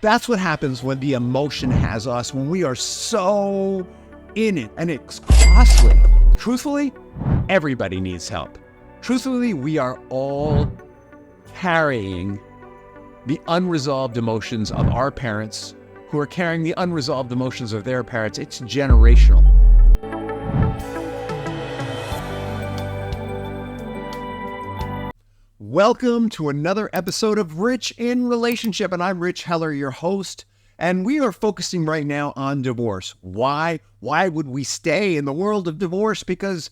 That's what happens when the emotion has us, when we are so in it, and it's costly. Truthfully, everybody needs help. Truthfully, we are all carrying the unresolved emotions of our parents who are carrying the unresolved emotions of their parents. It's generational. Welcome to another episode of Rich in Relationship, and I'm Rich Heller, your host, and we are focusing right now on divorce. Why? Why would we stay in the world of divorce? Because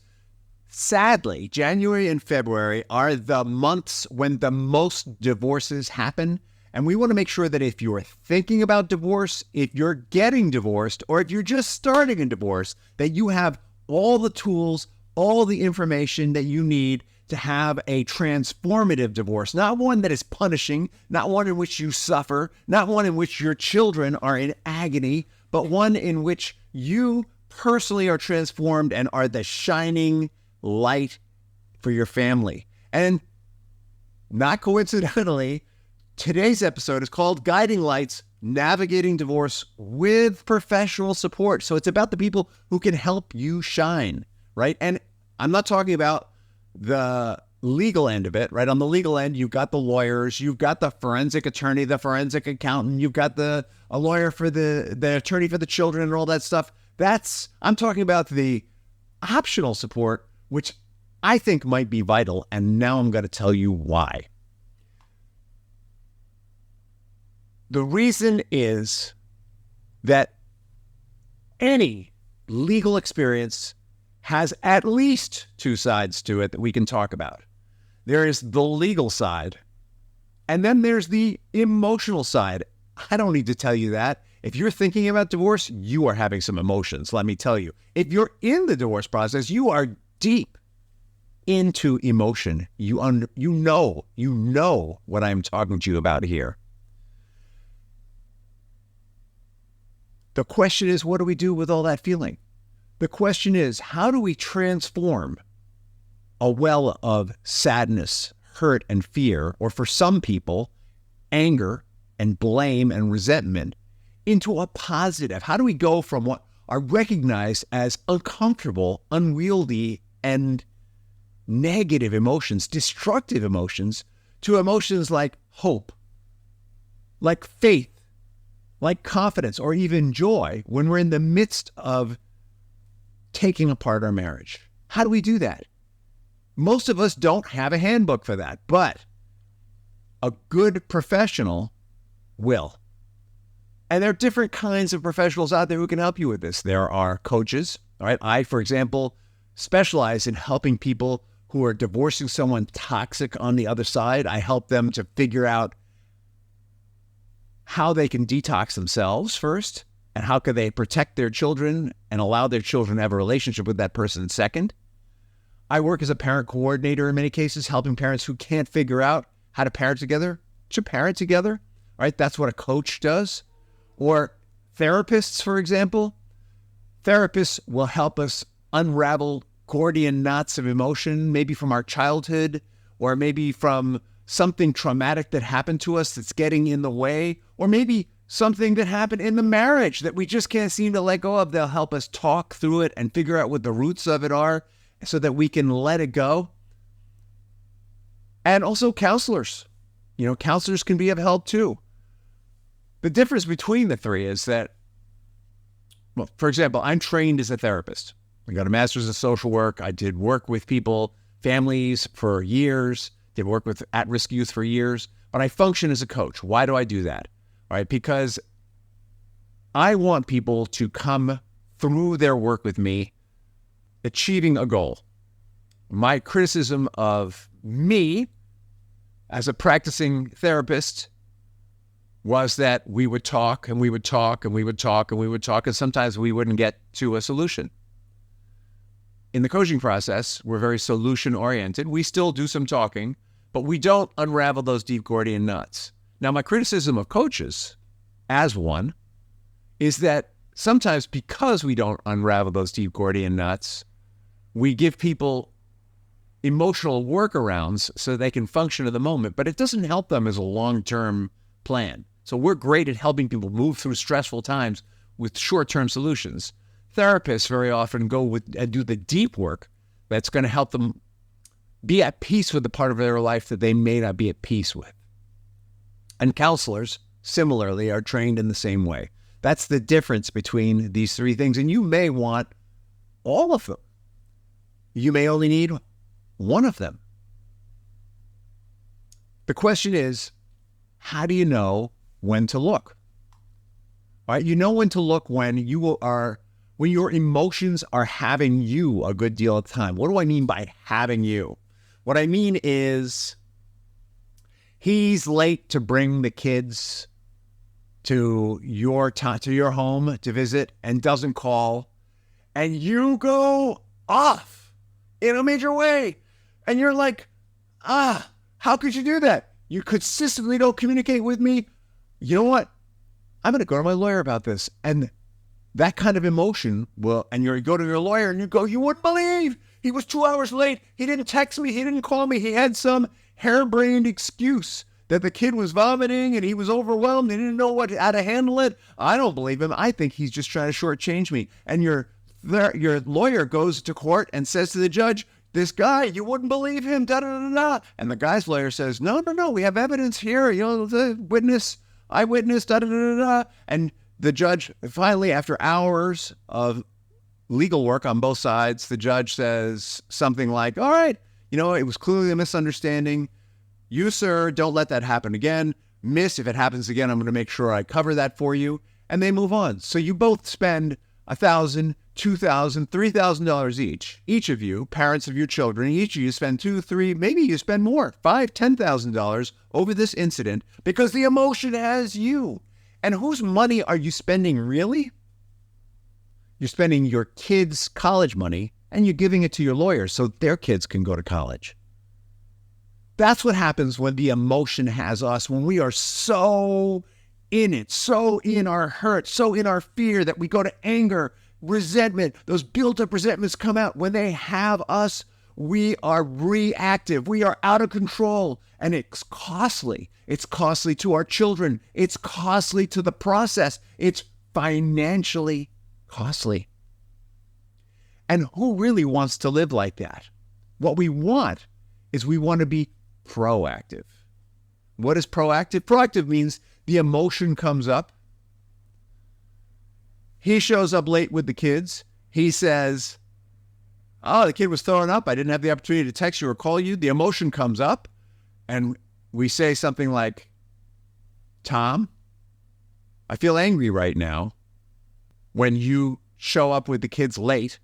sadly, January and February are the months when the most divorces happen, and we want to make sure that if you're thinking about divorce, if you're getting divorced, or if you're just starting a divorce, that you have all the tools, all the information that you need to have a transformative divorce, not one that is punishing, not one in which you suffer, not one in which your children are in agony, but one in which you personally are transformed and are the shining light for your family. And not coincidentally, today's episode is called Guiding Lights, Navigating Divorce with Professional Support. So it's about the people who can help you shine, right? And I'm not talking about the legal end of it, right? On the legal end, you've got the lawyers, you've got the forensic attorney, the forensic accountant, you've got a lawyer for the attorney for the children and all that stuff. I'm talking about the optional support, which I think might be vital. And now I'm going to tell you why. The reason is that any legal experience has at least two sides to it that we can talk about. There is the legal side, and then there's the emotional side. I don't need to tell you that. If you're thinking about divorce, you are having some emotions, let me tell you. If you're in the divorce process, you are deep into emotion. You know what I'm talking to you about here. The question is, what do we do with all that feeling? The question is, how do we transform a well of sadness, hurt, and fear, or for some people, anger and blame and resentment, into a positive? How do we go from what are recognized as uncomfortable, unwieldy, and negative emotions, destructive emotions, to emotions like hope, like faith, like confidence, or even joy when we're in the midst of taking apart our marriage? How do we do that? Most of us don't have a handbook for that, but a good professional will. And there are different kinds of professionals out there who can help you with this. There are coaches, all right? I, for example, specialize in helping people who are divorcing someone toxic on the other side. I help them to figure out how they can detox themselves first, and how can they protect their children and allow their children to have a relationship with that person second. I work as a parent coordinator in many cases, helping parents who can't figure out how to parent together to parent together, right? That's what a coach does. Or therapists, for example. Therapists will help us unravel Gordian knots of emotion, maybe from our childhood, or maybe from something traumatic that happened to us that's getting in the way, or maybe something that happened in the marriage that we just can't seem to let go of. They'll help us talk through it and figure out what the roots of it are so that we can let it go. And also counselors. Counselors can be of help too. The difference between the three is that, well, for example, I'm trained as a therapist. I got a master's in social work. I did work with people, families for years, did work with at-risk youth for years, but I function as a coach. Why do I do that? All right, because I want people to come through their work with me achieving a goal. My criticism of me as a practicing therapist was that we would talk and we would talk and we would talk and we would talk, and sometimes we wouldn't get to a solution. In the coaching process, we're very solution-oriented. We still do some talking, but we don't unravel those deep Gordian knots. Now, my criticism of coaches, as one, is that sometimes because we don't unravel those deep Gordian knots, we give people emotional workarounds so they can function in the moment, but it doesn't help them as a long-term plan. So we're great at helping people move through stressful times with short-term solutions. Therapists very often go and do the deep work that's going to help them be at peace with the part of their life that they may not be at peace with. And counselors, similarly, are trained in the same way. That's the difference between these three things. And you may want all of them. You may only need one of them. The question is, how do you know when to look? All right, you know when to look when your emotions are having you a good deal of the time. What do I mean by having you? What I mean is he's late to bring the kids to your home to visit and doesn't call, and you go off in a major way. And you're like, how could you do that? You consistently don't communicate with me. You know what? I'm going to go to my lawyer about this. And that kind of emotion and you go to your lawyer and you go, you wouldn't believe he was 2 hours late. He didn't text me. He didn't call me. He had some harebrained excuse that the kid was vomiting and he was overwhelmed. He didn't know how to handle it. I don't believe him. I think he's just trying to shortchange me. And your lawyer goes to court and says to the judge, this guy, you wouldn't believe him, da-da-da-da. And the guy's lawyer says, no, we have evidence here. The witness, eyewitness, da-da-da-da-da. And the judge, finally, after hours of legal work on both sides, the judge says something like, all right, it was clearly a misunderstanding. You, sir, don't let that happen again. Miss, if it happens again, I'm going to make sure I cover that for you. And they move on. So you both spend $1,000, $2,000, $3,000 each of you, parents of your children, each of you spend $2,000, $3,000, maybe you spend more, $5,000, $10,000 over this incident because the emotion has you. And whose money are you spending really? You're spending your kids' college money and you're giving it to your lawyer so their kids can go to college. That's what happens when the emotion has us, when we are so in it, so in our hurt, so in our fear that we go to anger, resentment. Those built-up resentments come out. When they have us, we are reactive. We are out of control. And it's costly. It's costly to our children. It's costly to the process. It's financially costly. And who really wants to live like that? What we want is we want to be proactive. What is proactive? Proactive means the emotion comes up. He shows up late with the kids. He says, the kid was throwing up. I didn't have the opportunity to text you or call you. The emotion comes up and we say something like, Tom, I feel angry right now when you show up with the kids late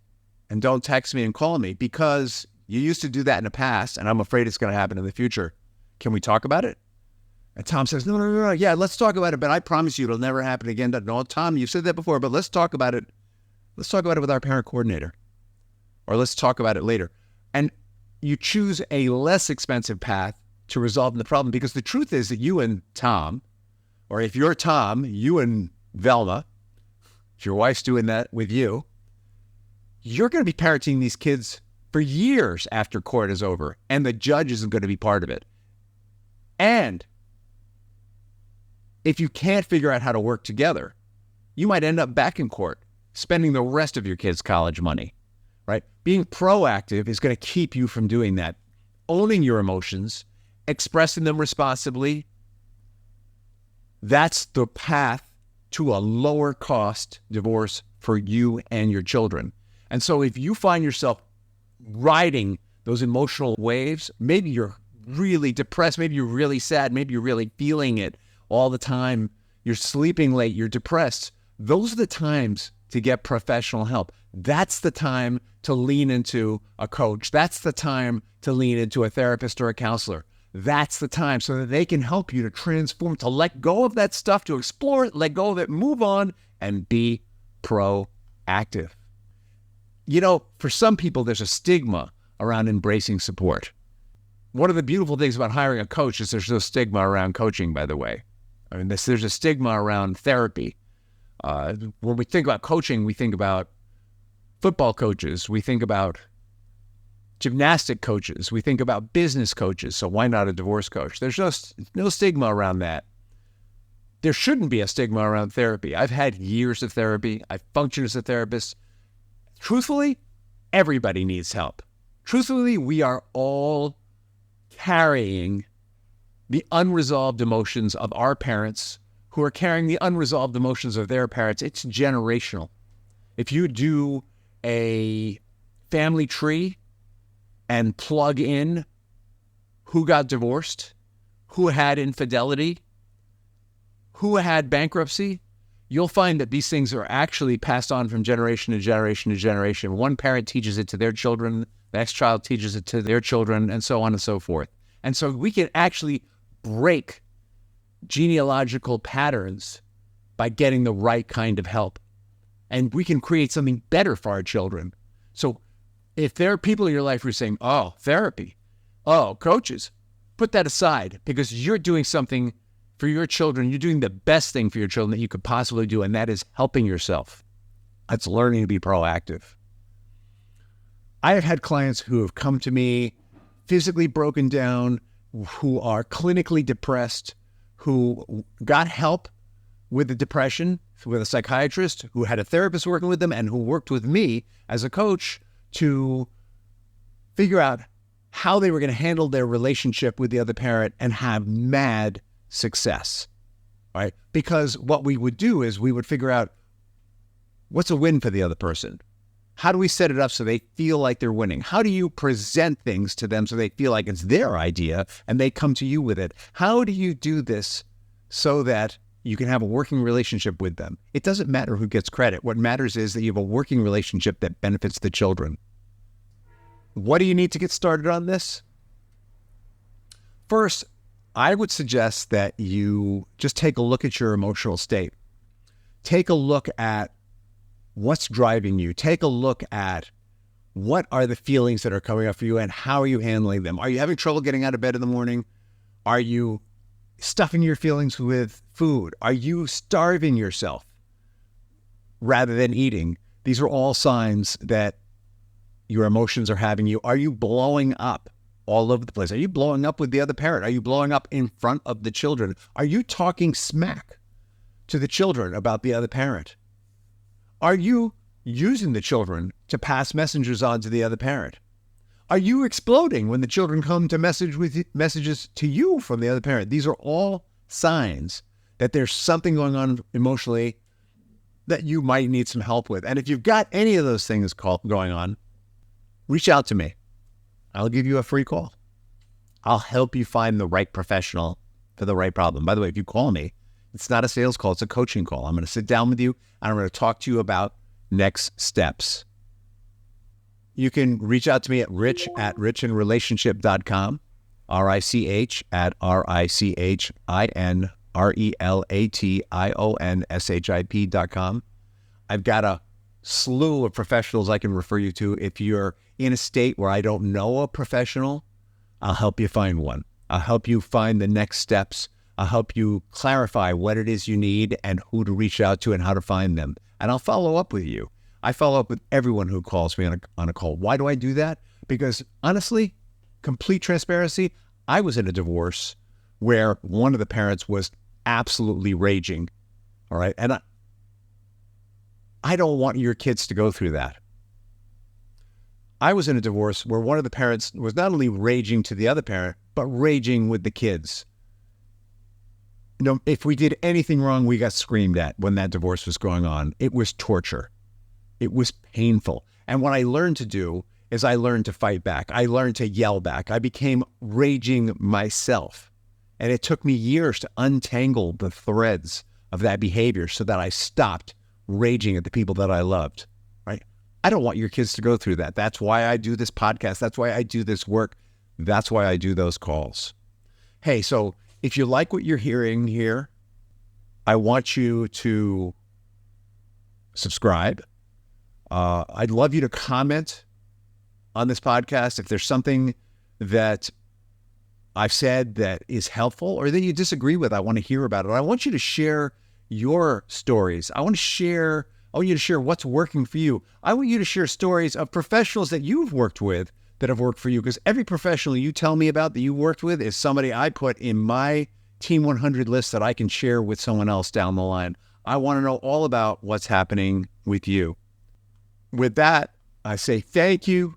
and don't text me and call me because you used to do that in the past and I'm afraid it's going to happen in the future. Can we talk about it? And Tom says, no. Yeah, let's talk about it. But I promise you it'll never happen again. No, Tom, you've said that before, but let's talk about it. Let's talk about it with our parent coordinator. Or let's talk about it later. And you choose a less expensive path to resolve the problem because the truth is that you and Tom, or if you're Tom, you and Velma, if your wife's doing that with you, you're going to be parenting these kids for years after court is over. And the judge isn't going to be part of it. And if you can't figure out how to work together, you might end up back in court, spending the rest of your kids' college money, right? Being proactive is going to keep you from doing that. Owning your emotions, expressing them responsibly, that's the path to a lower cost divorce for you and your children. And so if you find yourself riding those emotional waves, maybe you're really depressed, maybe you're really sad, maybe you're really feeling it all the time, you're sleeping late, you're depressed, those are the times to get professional help. That's the time to lean into a coach. That's the time to lean into a therapist or a counselor. That's the time so that they can help you to transform, to let go of that stuff, to explore it, let go of it, move on, and be proactive. For some people, there's a stigma around embracing support. One of the beautiful things about hiring a coach is there's no stigma around coaching, by the way. There's a stigma around therapy. When we think about coaching, we think about football coaches. We think about gymnastic coaches. We think about business coaches. So why not a divorce coach? There's no stigma around that. there shouldn't be a stigma around therapy. I've had years of therapy. I've functioned as a therapist. Truthfully, everybody needs help. Truthfully, we are all carrying the unresolved emotions of our parents who are carrying the unresolved emotions of their parents. It's generational. If you do a family tree and plug in who got divorced, who had infidelity, who had bankruptcy, you'll find that these things are actually passed on from generation to generation to generation. One parent teaches it to their children, the next child teaches it to their children, and so on and so forth. And so we can actually break genealogical patterns by getting the right kind of help. And we can create something better for our children. So if there are people in your life who are saying, oh, therapy, oh, coaches, put that aside, because you're doing something for your children. You're doing the best thing for your children that you could possibly do, and that is helping yourself. That's learning to be proactive. I have had clients who have come to me physically broken down, who are clinically depressed, who got help with the depression with a psychiatrist, who had a therapist working with them, and who worked with me as a coach to figure out how they were going to handle their relationship with the other parent and have mad success, right? Because what we would do is we would figure out what's a win for the other person. How do we set it up so they feel like they're winning? How do you present things to them so they feel like it's their idea and they come to you with it? How do you do this so that you can have a working relationship with them? It doesn't matter who gets credit. What matters is that you have a working relationship that benefits the children. What do you need to get started on this? First, I would suggest that you just take a look at your emotional state. Take a look at what's driving you. Take a look at what are the feelings that are coming up for you and how are you handling them? Are you having trouble getting out of bed in the morning? Are you stuffing your feelings with food? Are you starving yourself rather than eating? These are all signs that your emotions are having you. Are you blowing up all over the place? Are you blowing up with the other parent? Are you blowing up in front of the children? Are you talking smack to the children about the other parent? Are you using the children to pass messages on to the other parent? Are you exploding when the children come to messages to you from the other parent? These are all signs that there's something going on emotionally that you might need some help with. And if you've got any of those things going on, reach out to me. I'll give you a free call. I'll help you find the right professional for the right problem. By the way, if you call me, it's not a sales call, it's a coaching call. I'm going to sit down with you and I'm going to talk to you about next steps. You can reach out to me at rich@richinrelationship.com, RICHINRELATIONSHIP.com. I've got a slew of professionals I can refer you to. If you're in a state where I don't know a professional, I'll help you find one. I'll help you find the next steps. I'll help you clarify what it is you need and who to reach out to and how to find them. And I'll follow up with you. I follow up with everyone who calls me on a call. Why do I do that? Because honestly, complete transparency, I was in a divorce where one of the parents was absolutely raging. All right. And I don't want your kids to go through that. I was in a divorce where one of the parents was not only raging to the other parent, but raging with the kids. You know, if we did anything wrong, we got screamed at when that divorce was going on. It was torture. It was painful. And what I learned to do is I learned to fight back. I learned to yell back. I became raging myself. And it took me years to untangle the threads of that behavior so that I stopped raging at the people that I loved, right? I don't want your kids to go through that. That's why I do this podcast. That's why I do this work. That's why I do those calls. Hey, so if you like what you're hearing here, I want you to subscribe. I'd love you to comment on this podcast. If there's something that I've said that is helpful or that you disagree with, I want to hear about it. I want you to share your stories. I want you to share what's working for you. I want you to share stories of professionals that you've worked with that have worked for you, because every professional you tell me about that you worked with is somebody I put in my Team 100 list that I can share with someone else down the line. I want to know all about what's happening with you. With that, I say thank you.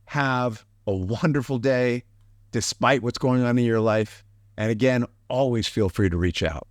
Have a wonderful day despite what's going on in your life. And again, always feel free to reach out.